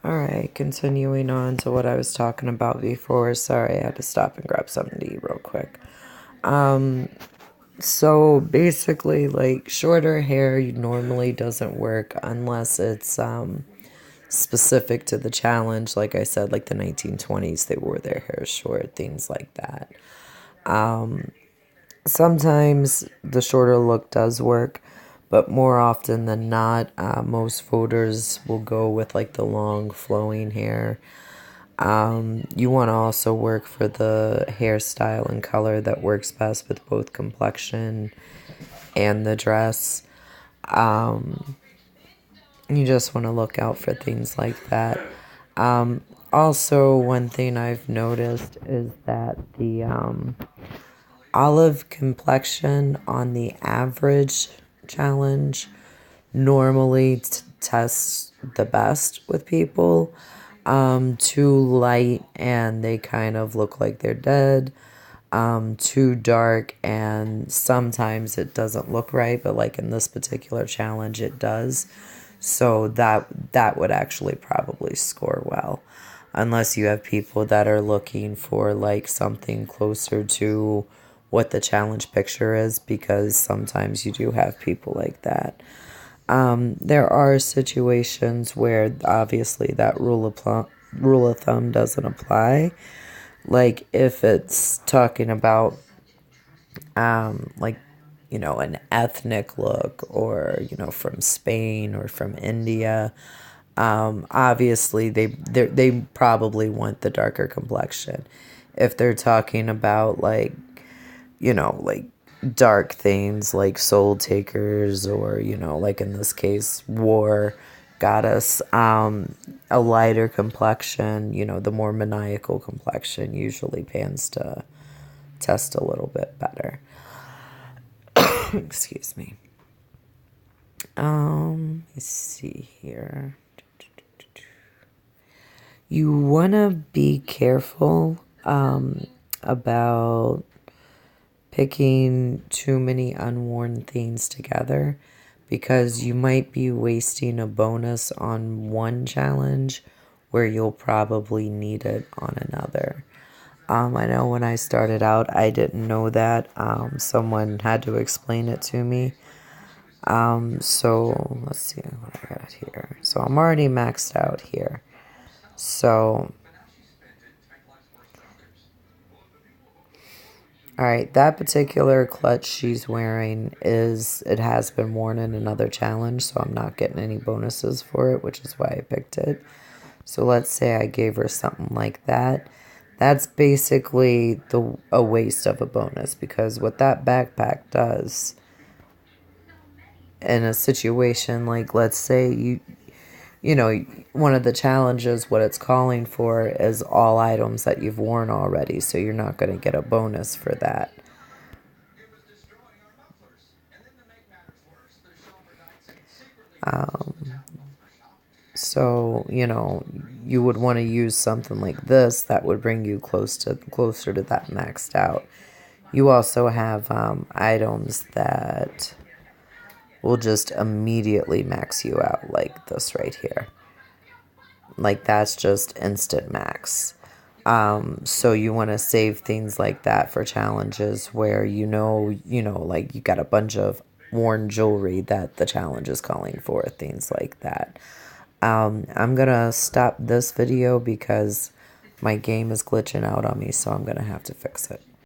Alright, continuing on to what I was talking about before. Sorry, I had to stop and grab something to eat real quick. So basically, like, shorter hair normally doesn't work unless it's specific to the challenge. Like I said, like the 1920s, they wore their hair short, things like that. Sometimes the shorter look does work, but more often than not, most voters will go with like the long flowing hair. You want to also work for the hairstyle and color that works best with both complexion and the dress. You just want to look out for things like that. Also, one thing I've noticed is that the olive complexion on the average challenge normally tests the best with people. Too light and they kind of look like they're dead. Too dark and sometimes it doesn't look right, but like in this particular challenge, it does. So that would actually probably score well, unless you have people that are looking for like something closer to what the challenge picture is, because sometimes you do have people like that. There are situations where obviously that rule of thumb doesn't apply. Like if it's talking about like an ethnic look, or from Spain or from India, obviously they probably want the darker complexion. If they're talking about like like dark things like Soul Takers, or like in this case War Goddess, a lighter complexion, the more maniacal complexion usually pans to test a little bit better. Excuse me. Let's see here. You want to be careful about picking too many unworn things together, because you might be wasting a bonus on one challenge where you'll probably need it on another. I know when I started out, I didn't know that. Someone had to explain it to me. So let's see what I got here. So I'm already maxed out here. So, all right, that particular clutch she's wearing it has been worn in another challenge, so I'm not getting any bonuses for it, which is why I picked it. So let's say I gave her something like that. That's basically a waste of a bonus, because what that backpack does in a situation like, let's say one of the challenges, what it's calling for is all items that you've worn already, so you're not going to get a bonus for that. So, you would want to use something like this that would bring you closer to that maxed out. You also have items that will just immediately max you out, like this right here. Like that's just instant max. So you want to save things like that for challenges where like you got a bunch of worn jewelry that the challenge is calling for, things like that. I'm gonna stop this video because my game is glitching out on me, so I'm gonna have to fix it.